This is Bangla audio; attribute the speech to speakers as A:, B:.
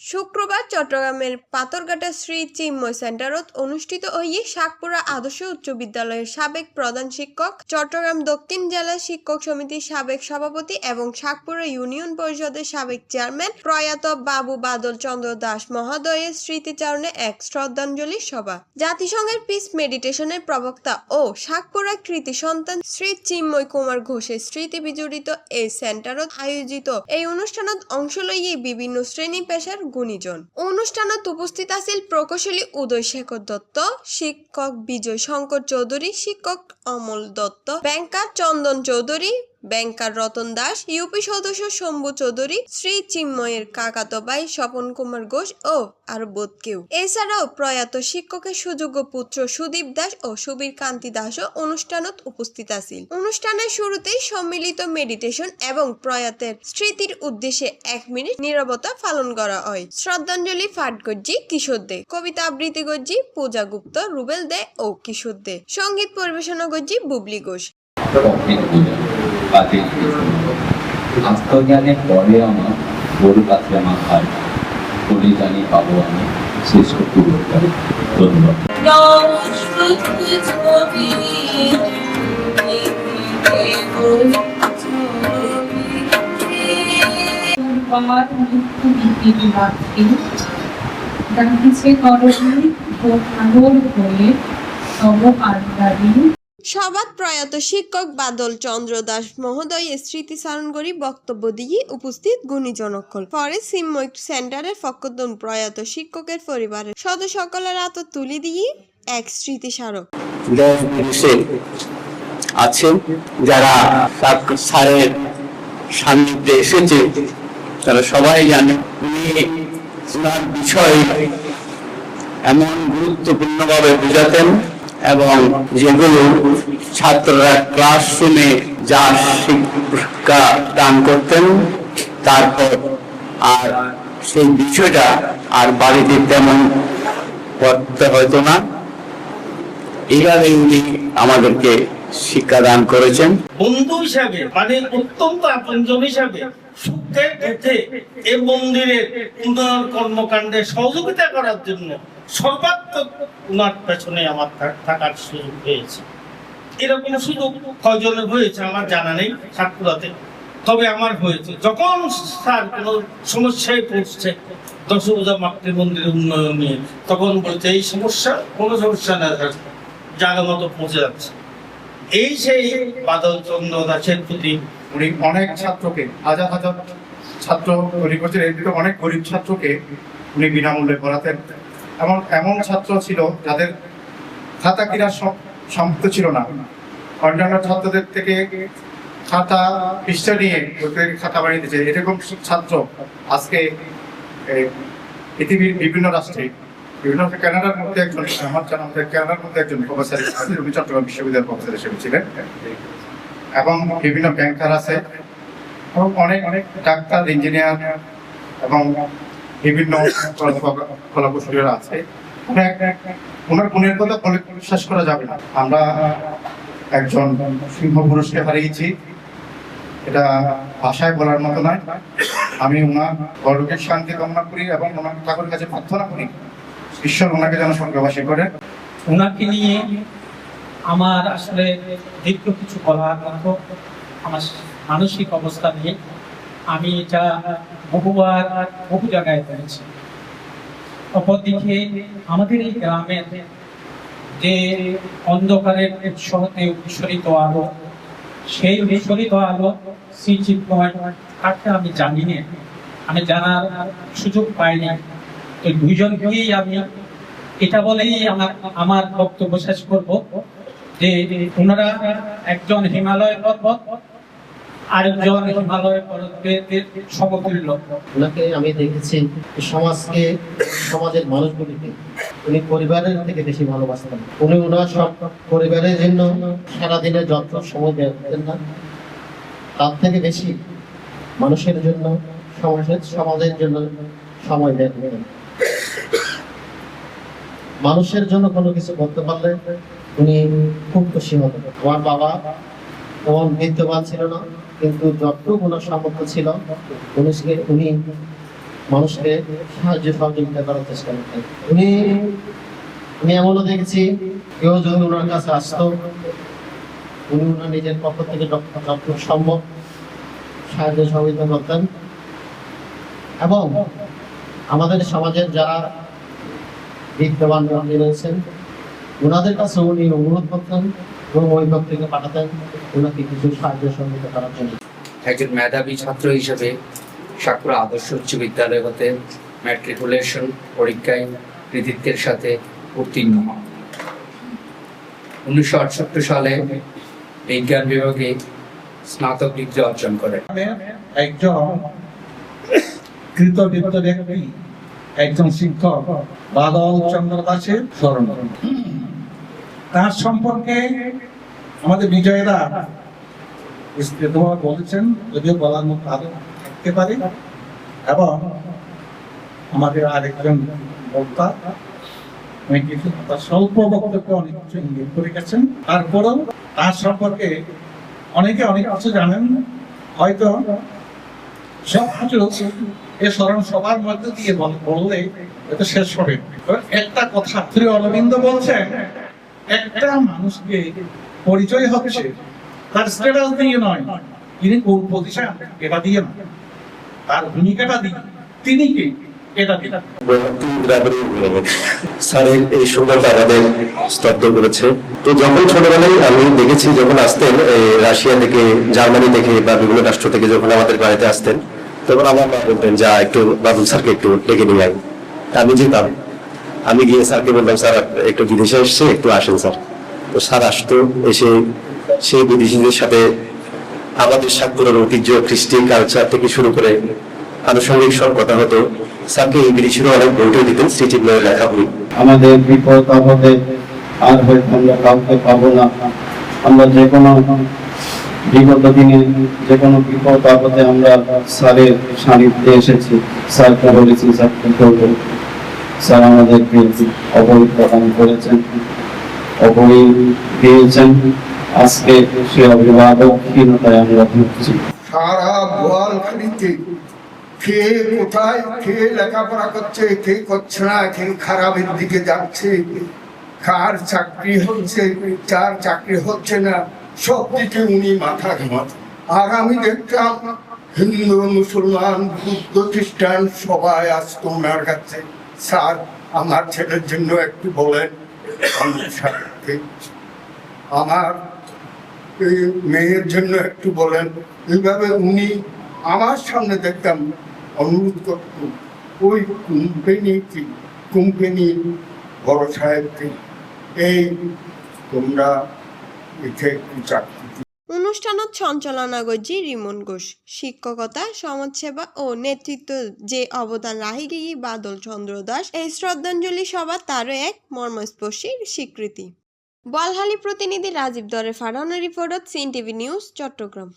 A: শুক্রবার চট্টগ্রামের পাথরঘাটা শ্রী চিন্ময় সেন্টারত অনুষ্ঠিত হয়ে শাকপুরা আদর্শ উচ্চ বিদ্যালয়ের সাবেক প্রধান শিক্ষক, চট্টগ্রাম দক্ষিণ জেলা শিক্ষক সমিতির সাবেক সভাপতি এবং শাকপুরা ইউনিয়ন পরিষদের সাবেক চেয়ারম্যান প্রয়াত বাবু বাদল চন্দ্র দাস মহোদয়ের স্মৃতিচারণে এক শ্রদ্ধাঞ্জলি সভা। জাতিসংঘের পিস মেডিটেশনের প্রবক্তা ও শাকপুরা কৃতি সন্তান শ্রী চিন্ময় কুমার ঘোষের স্মৃতি বিজড়িত এই সেন্টারত আয়োজিত এই অনুষ্ঠানত অংশ লইয়ে বিভিন্ন শ্রেণী পেশার গুণীজন। অনুষ্ঠানত উপস্থিত আছিল প্রকৌশলী উদয় শেখর দত্ত, শিক্ষক বিজয় শঙ্কর চৌধুরী, শিক্ষক অমল দত্ত, ব্যাংকার চন্দন চৌধুরী, ব্যাংকার রতন দাস, ইউপি সদস্য শম্ভু চৌধুরী, শ্রী চিন্ময়ের কাকাতো ভাই স্বপন কুমার ঘোষ ও আর বোধ কেউ। এছাড়াও প্রয়াত শিক্ষকের সুযোগ্য পুত্র সুদীপ দাস ও সুবীর কান্তি দাসও অনুষ্ঠানত উপস্থিত আছিল। অনুষ্ঠানের শুরুতেই সম্মিলিত মেডিটেশন এবং প্রয়াতের স্মৃতির উদ্দেশ্যে 1 মিনিট নীরবতা পালন করা হয়। শ্রদ্ধাঞ্জলি পাঠ গজ্জি কিশোর দে, কবিতা আবৃত্তি গজ্জি পূজা গুপ্ত, রুবেল দে ও কিশোর দে, সঙ্গীত পরিবেশনা গজ্জি বুবলি ঘোষ।
B: আত্মজ্ঞানের পরে আমার গরু কাছে আমার ভাই বলে জানি পাবো আমি শ্রেষ্ঠ পুরস্কার। ধন্যবাদ।
A: সভাত প্রয়াত শিক্ষক বাদল চন্দ্র দাস মহোদয়ের স্মৃতিচারণ করি বক্তব্য দিয়ে উপস্থিত গুণীজনকল। পরে চিন্ময় সেন্টারের পক্ষদন প্রয়াত শিক্ষকের পরিবারের সদস্য সকলের হাত তুলি দিয়ে এক স্মৃতিস্মারক
C: আছেন যারা স্যারের সান্নিধ্যে এসেছে তারা সবাই জানে উনি ওনার বিষয় এমন গুরুত্বপূর্ণভাবে বোঝাতেন এবং যেগুলো ছাত্ররা ক্লাসরুমে যা শিক্ষা দান করতেন তারপর আর সেই বিষয়টা আর বাড়িতে তেমন করতে হয়তো না, এইভাবে উনি আমাদেরকে শিক্ষাদান করেছেন।
D: বন্ধু হিসাবে মানে অত্যন্ত আপনজন হিসাবে সুখে দুঃখে এই মন্দিরের উন্নয়ন কর্মকাণ্ডে সহযোগিতা করার জন্য সর্বাত্মক উনার পেছনে আমার থাকার সুযোগ হয়েছে। এরকম সুযোগ কয়জনের হয়েছে আমার জানা নেই সাতপুরাতে, তবে আমার হয়েছে। যখন স্যার কোনো সমস্যায় পড়ছে দশভূজা মাতৃমন্দিরের উন্নয়ন নিয়ে, তখন বলছে এই সমস্যা কোনো সমস্যা না, জায়গা মতো পৌঁছে যাচ্ছে। এই সেই বাদল চন্দ্র দাসের প্রতি
E: উনি অনেক ছাত্রকে, হাজার হাজার ছাত্র তৈরি করছেন, এর ভিতরে অনেক গরিব ছাত্রকে উনি বিনামূল্যে পড়াতেন। এমন ছাত্র ছিল যাদের খাতা কেনার সামর্থ্য ছিল না। অন্যান্য ছাত্রদের থেকে খাতা পৃষ্ঠা নিয়ে খাতা বানিয়ে দিয়েছে। এরকম ছাত্র আজকে পৃথিবীর বিভিন্ন রাষ্ট্রে, বিভিন্ন কানাডার মধ্যে একজন, আমার জানা মধ্যে কানাডার মধ্যে একজন প্রফেসর, উনি চট্টগ্রাম বিশ্ববিদ্যালয়ের প্রফেসর হিসেবে ছিলেন, এবং বিভিন্ন ব্যাংকার আছে এবং অনেক অনেক ডাক্তার, ইঞ্জিনিয়ার এবং বিভিন্ন কলাকুশলীরা আছে। ওনার গুণের কথা বলে বিশ্বাস করা যাবে না। আমরা একজন সিংহ পুরুষকে হারিয়েছি, এটা ভাষায় বলার মতো নয়। আমি ওনার পরলোকের শান্তি কামনা করি এবং ওনার ঠাকুরের কাছে প্রার্থনা করি ঈশ্বর ওনাকে যেন স্বর্গবাসী করে।
F: ওনাকে নিয়ে আমার আসলে দীর্ঘ কিছু বলার মতো আমার মানসিক অবস্থা নিয়ে আমি এটা বহুবার বহু জায়গায় পেয়েছি। অপরদিকে আমাদের এই গ্রামের যে অন্ধকারের উৎসতে উৎসরিত আলো, সেই উৎসরিত আলো শ্রী চিন্ময় কাকে আমি জানি না, আমি জানার সুযোগ পাইনি। তো দুইজনকেই আমি এটা বলেই আমার বক্তব্য শেষ করব যে ওনারা একজন হিমালয় পর্বত, আরেকজন হিমালয় পর্বতের সমতুল্য।
G: ওনাকে আমি দেখেছি সমাজকে, সমাজের মানুষগুলিকে উনি পরিবারের থেকে বেশি ভালোবাসতেন। উনি ওনার সব পরিবারের জন্য সারাদিনে যত সময় দেন না, তার থেকে বেশি মানুষের জন্য, সমাজের জন্য সময় দেন। মানুষের জন্য কোনো কিছু করতে পারলে উনি খুব খুশি হতেন। আমার বাবা তেমন বিদ্যমান ছিল না, কিন্তু যতটুকু ওনার সামর্থ্য ছিল উনি মানুষকে সাহায্য সহযোগিতা করার চেষ্টা করতেন। আমি এমনও দেখেছি কেউ যদি ওনার কাছে আসতো, উনি ওনার নিজের পক্ষ থেকে যতটুকু সম্ভব সাহায্য সহযোগিতা করতেন। এবং আমাদের সমাজের যারা বিদ্যমান ব্যক্তি রয়েছেন ওনাদের কাছে উনি অনুরোধ করতেন এবং ওই ব্যক্তিকে পাঠাতেন ওনাকে কিছু সাহায্য সহযোগিতা করার জন্য।
H: একজন মেধাবী ছাত্র হিসেবে সাকুরা আদর্শ উচ্চ বিদ্যালয় হতে ম্যাট্রিকুলেশন পরীক্ষায় কৃতিত্বের সাথে উত্তীর্ণ হন। 1968 সালে বিজ্ঞান বিভাগে স্নাতক ডিগ্রি অর্জন করেন।
I: একজন কৃতবিদ্য ব্যক্তি, একজন শিক্ষক বাদল চন্দ্র দাসের স্মরণ। তার সম্পর্কে আমাদের বিজয়েরা বিস্তৃতভাবে বলেছেন, যদিও বলার মতো আরো থাকতে পারে। এবং আমাদের আরেকজন বক্তা অনেক কিছু তার স্বল্প বক্তব্য অনেক কিছু ইঙ্গিত করে গেছেন। তারপরেও তার সম্পর্কে অনেকে অনেক কিছু জানেন, হয়তো সবকিছু এ স্মরণ সবার মধ্যে দিয়ে বললে এটা শেষ হবে। একটা কথা শ্রী অরবিন্দ বলছেন, একটা মানুষকে পরিচয় হচ্ছে তার স্ট্যাটাস দিয়ে নয়, তিনি কোন পজিশন এটা দিয়ে নয়, তার ভূমিকাটা দিয়ে তিনি কি এটা দিয়ে।
C: স্যারের এই সুন্দরতা আমাদের স্তব্ধ করেছে। তো যখন ছোটবেলায় আমি দেখেছি, যখন আসতেন রাশিয়া থেকে, জার্মানি থেকে বা বিভিন্ন রাষ্ট্র থেকে যখন আমাদের বাড়িতে আসতেন, তখন আমার মা বলতেন যা একটু বাবুল স্যারকে একটু ডেকে নিয়ে আই। আমি যেতাম, আমি গিয়ে স্যারকে বললাম স্যার একটু বিদেশে এসছে, একটু আসেন স্যার। তো স্যার আসতো, এসে সেই বিদেশিদের সাথে আমাদের সাতপুরের ঐতিহ্য, কৃষ্টি, কালচার থেকে শুরু করে আনুষঙ্গিক সব কথা হতো। স্যারকে ইংরেজিরও অনেক বইটা দিতেন, স্মৃতিগুলো লেখা বই।
B: আমাদের বিপদ আপদে আর হয়তো আমরা কাউকে পাবো না। আমরা যে কোনো বিগত দিনে যে কোনো বিপদ আপদে আমরা স্যারের সান্নিধ্যে এসেছি, স্যারকে বলেছি স্যার কি করবো। স্যার আমাদেরকে অবৈ প্রদান করেছেন, অবৈ দিয়েছেন। আজকে সে অভিভাবকহীনতায় আমরা ভুগছি।
J: সারা বোয়ালখালীতে কে কোথায় কে লেখাপড়া করছে, কে করছে না, কে খারাপের দিকে যাচ্ছে, কার চাকরি হচ্ছে, যার চাকরি হচ্ছে না, সব দিকে উনি মাথা ঘামাত। আর আমি দেখতাম হিন্দু, মুসলমান, বুদ্ধ, খ্রিস্টান সবাই আসতো ওনার কাছে, স্যার আমার ছেলের জন্য একটু বলেন, আমার মেয়ের জন্য একটু বলেন। এইভাবে উনি আমার সামনে দেখতাম অনুরোধ করত ওই কোম্পানি বড় সাহেবকে, এই তোমরা এতে একটু চাকরি।
A: অনুষ্ঠানত সঞ্চালনা করছি রিমন ঘোষ। শিক্ষকতা, সমাজসেবা ও নেতৃত্ব যে অবদান রাহি গিয়ে বাদল চন্দ্র দাস, এই শ্রদ্ধাঞ্জলি সভা তারও এক মর্মস্পর্শী স্বীকৃতি। বলহালি প্রতিনিধি রাজীব দরে ফারানা report, CN TV news, Chittagong.